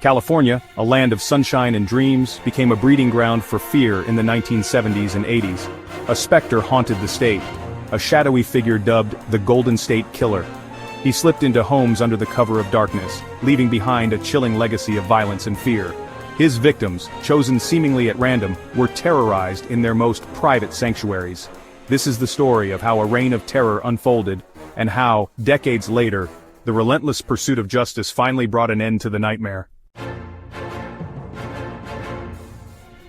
California, a land of sunshine and dreams, became a breeding ground for fear in the 1970s and 80s. A specter haunted the state, a shadowy figure dubbed the Golden State Killer. He slipped into homes under the cover of darkness, leaving behind a chilling legacy of violence and fear. His victims, chosen seemingly at random, were terrorized in their most private sanctuaries. This is the story of how a reign of terror unfolded, and how, decades later, the relentless pursuit of justice finally brought an end to the nightmare.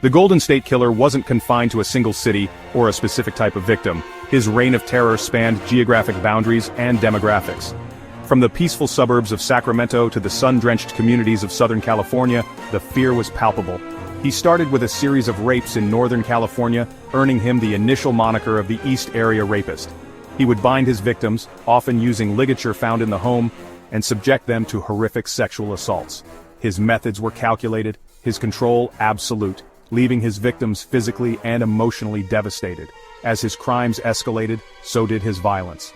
The Golden State Killer wasn't confined to a single city or a specific type of victim. His reign of terror spanned geographic boundaries and demographics. From the peaceful suburbs of Sacramento to the sun-drenched communities of Southern California, the fear was palpable. He started with a series of rapes in Northern California, earning him the initial moniker of the East Area Rapist. He would bind his victims, often using ligature found in the home, and subject them to horrific sexual assaults. His methods were calculated, his control absolute, leaving his victims physically and emotionally devastated. As his crimes escalated, so did his violence.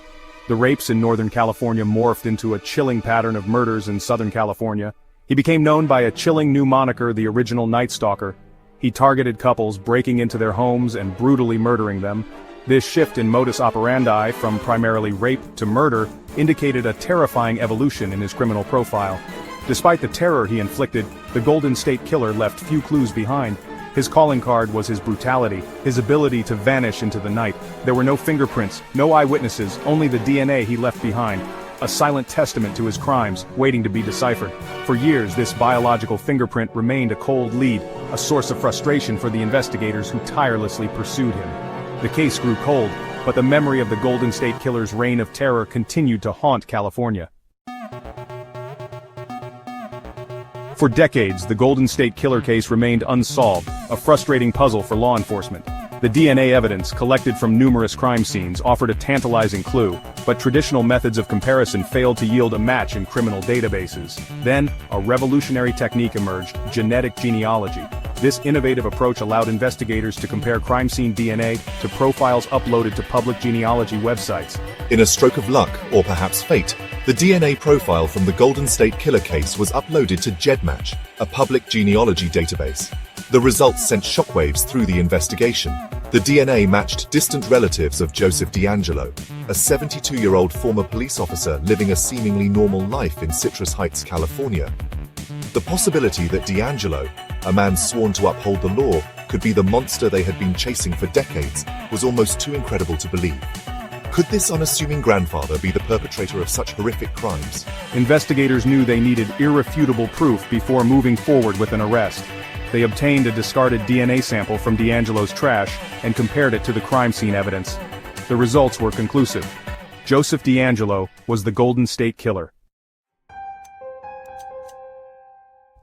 The rapes in Northern California morphed into a chilling pattern of murders in Southern California. He became known by a chilling new moniker, the original Night Stalker. He targeted couples, breaking into their homes and brutally murdering them. This shift in modus operandi from primarily rape to murder indicated a terrifying evolution in his criminal profile. Despite the terror he inflicted, the Golden State Killer left few clues behind. His calling card was his brutality, his ability to vanish into the night. There were no fingerprints, no eyewitnesses, only the DNA he left behind. A silent testament to his crimes, waiting to be deciphered. For years, this biological fingerprint remained a cold lead, a source of frustration for the investigators who tirelessly pursued him. The case grew cold, but the memory of the Golden State Killer's reign of terror continued to haunt California. For decades, the Golden State Killer case remained unsolved, a frustrating puzzle for law enforcement. The DNA evidence, collected from numerous crime scenes, offered a tantalizing clue, but traditional methods of comparison failed to yield a match in criminal databases. Then, a revolutionary technique emerged: genetic genealogy. This innovative approach allowed investigators to compare crime scene DNA to profiles uploaded to public genealogy websites. In a stroke of luck, or perhaps fate, the DNA profile from the Golden State Killer case was uploaded to GEDmatch, a public genealogy database. The results sent shockwaves through the investigation. The DNA matched distant relatives of Joseph DeAngelo, a 72-year-old former police officer living a seemingly normal life in Citrus Heights, California. The possibility that DeAngelo, a man sworn to uphold the law, could be the monster they had been chasing for decades was almost too incredible to believe. Could this unassuming grandfather be the perpetrator of such horrific crimes? Investigators knew they needed irrefutable proof before moving forward with an arrest. They obtained a discarded DNA sample from DeAngelo's trash and compared it to the crime scene evidence. The results were conclusive. Joseph DeAngelo was the Golden State Killer.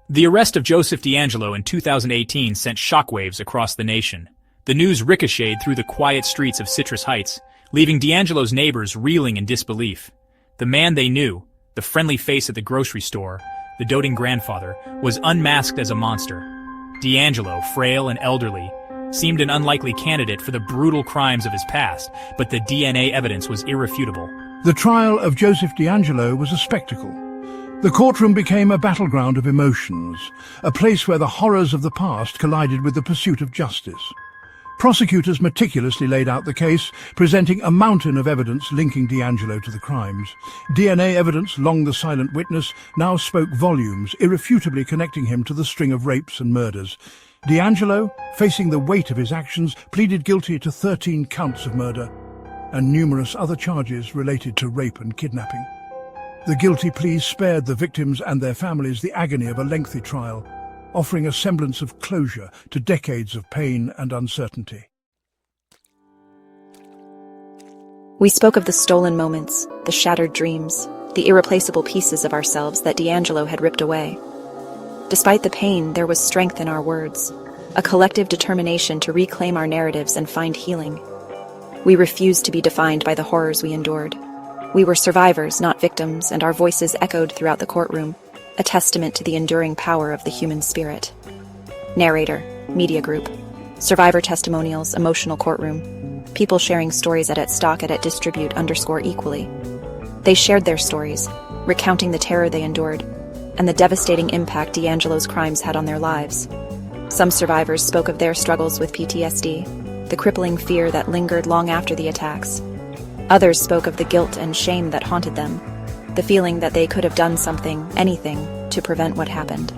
The arrest of Joseph DeAngelo in 2018 sent shockwaves across the nation. The news ricocheted through the quiet streets of Citrus Heights, leaving DeAngelo's neighbors reeling in disbelief. The man they knew, the friendly face at the grocery store, the doting grandfather, was unmasked as a monster. DeAngelo, frail and elderly, seemed an unlikely candidate for the brutal crimes of his past, but the DNA evidence was irrefutable. The trial of Joseph DeAngelo was a spectacle. The courtroom became a battleground of emotions, a place where the horrors of the past collided with the pursuit of justice. Prosecutors meticulously laid out the case, presenting a mountain of evidence linking DeAngelo to the crimes. DNA evidence, long the silent witness, now spoke volumes, irrefutably connecting him to the string of rapes and murders. DeAngelo, facing the weight of his actions, pleaded guilty to 13 counts of murder and numerous other charges related to rape and kidnapping. The guilty pleas spared the victims and their families the agony of a lengthy trial, offering a semblance of closure to decades of pain and uncertainty. We spoke of the stolen moments, the shattered dreams, the irreplaceable pieces of ourselves that DeAngelo had ripped away. Despite the pain, there was strength in our words, a collective determination to reclaim our narratives and find healing. We refused to be defined by the horrors we endured. We were survivors, not victims, and our voices echoed throughout the courtroom, a testament to the enduring power of the human spirit. Narrator, media group, survivor testimonials, emotional courtroom, people sharing stories at @stalked@distribute_equally. They shared their stories, recounting the terror they endured, and the devastating impact DeAngelo's crimes had on their lives. Some survivors spoke of their struggles with PTSD, the crippling fear that lingered long after the attacks. Others spoke of the guilt and shame that haunted them, the feeling that they could have done something, anything, to prevent what happened.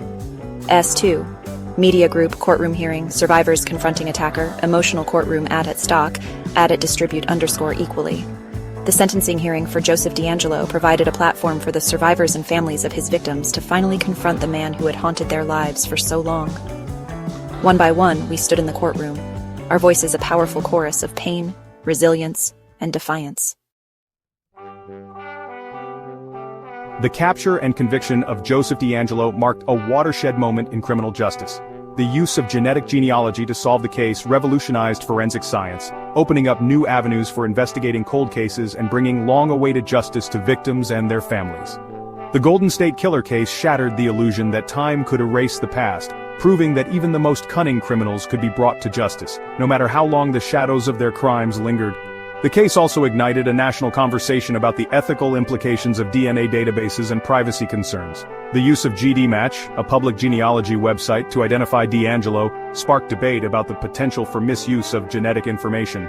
S2. Media group, courtroom hearing, survivors confronting attacker, emotional courtroom at stock, distribute _equally. The sentencing hearing for Joseph DeAngelo provided a platform for the survivors and families of his victims to finally confront the man who had haunted their lives for so long. One by one, we stood in the courtroom, our voices a powerful chorus of pain, resilience, and defiance. The capture and conviction of Joseph DeAngelo marked a watershed moment in criminal justice. The use of genetic genealogy to solve the case revolutionized forensic science, opening up new avenues for investigating cold cases and bringing long-awaited justice to victims and their families. The Golden State Killer case shattered the illusion that time could erase the past, proving that even the most cunning criminals could be brought to justice, no matter how long the shadows of their crimes lingered. The case also ignited a national conversation about the ethical implications of DNA databases and privacy concerns. The use of GDmatch, a public genealogy website to identify DeAngelo, sparked debate about the potential for misuse of genetic information.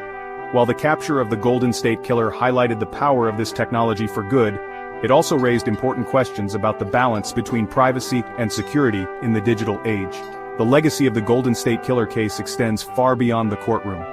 While the capture of the Golden State Killer highlighted the power of this technology for good, it also raised important questions about the balance between privacy and security in the digital age. The legacy of the Golden State Killer case extends far beyond the courtroom.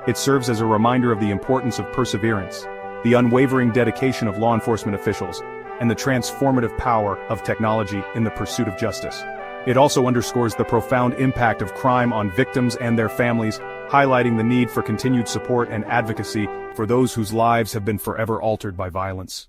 It serves as a reminder of the importance of perseverance, the unwavering dedication of law enforcement officials, and the transformative power of technology in the pursuit of justice. It also underscores the profound impact of crime on victims and their families, highlighting the need for continued support and advocacy for those whose lives have been forever altered by violence.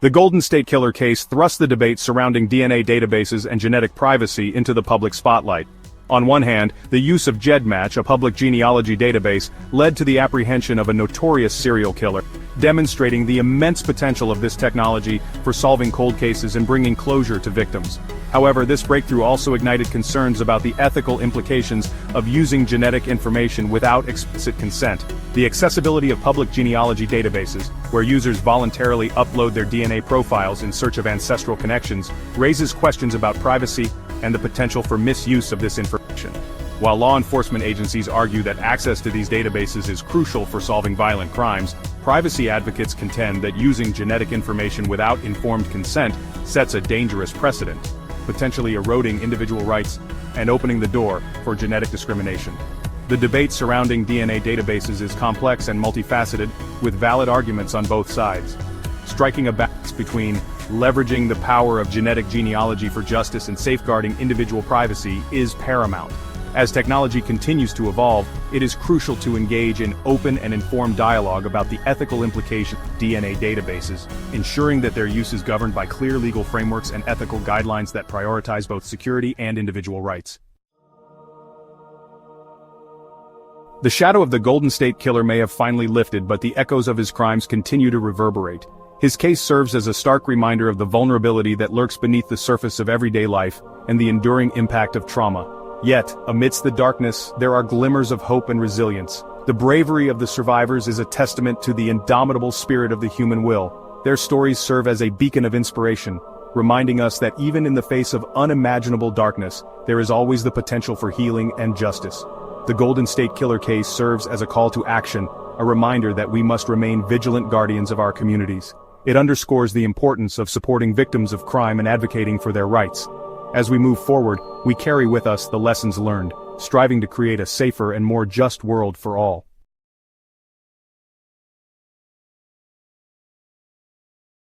The Golden State Killer case thrust the debate surrounding DNA databases and genetic privacy into the public spotlight. On one hand, the use of GEDmatch, a public genealogy database, led to the apprehension of a notorious serial killer, demonstrating the immense potential of this technology for solving cold cases and bringing closure to victims. However, this breakthrough also ignited concerns about the ethical implications of using genetic information without explicit consent. The accessibility of public genealogy databases, where users voluntarily upload their DNA profiles in search of ancestral connections, raises questions about privacy and the potential for misuse of this information. While law enforcement agencies argue that access to these databases is crucial for solving violent crimes, privacy advocates contend that using genetic information without informed consent sets a dangerous precedent, potentially eroding individual rights and opening the door for genetic discrimination. The debate surrounding DNA databases is complex and multifaceted, with valid arguments on both sides. Striking a balance between leveraging the power of genetic genealogy for justice and safeguarding individual privacy is paramount. As technology continues to evolve, it is crucial to engage in open and informed dialogue about the ethical implications of DNA databases, ensuring that their use is governed by clear legal frameworks and ethical guidelines that prioritize both security and individual rights. The shadow of the Golden State Killer may have finally lifted, but the echoes of his crimes continue to reverberate. His case serves as a stark reminder of the vulnerability that lurks beneath the surface of everyday life and the enduring impact of trauma. Yet, amidst the darkness, there are glimmers of hope and resilience. The bravery of the survivors is a testament to the indomitable spirit of the human will. Their stories serve as a beacon of inspiration, reminding us that even in the face of unimaginable darkness, there is always the potential for healing and justice. The Golden State Killer case serves as a call to action, a reminder that we must remain vigilant guardians of our communities. It underscores the importance of supporting victims of crime and advocating for their rights. As we move forward, we carry with us the lessons learned, striving to create a safer and more just world for all.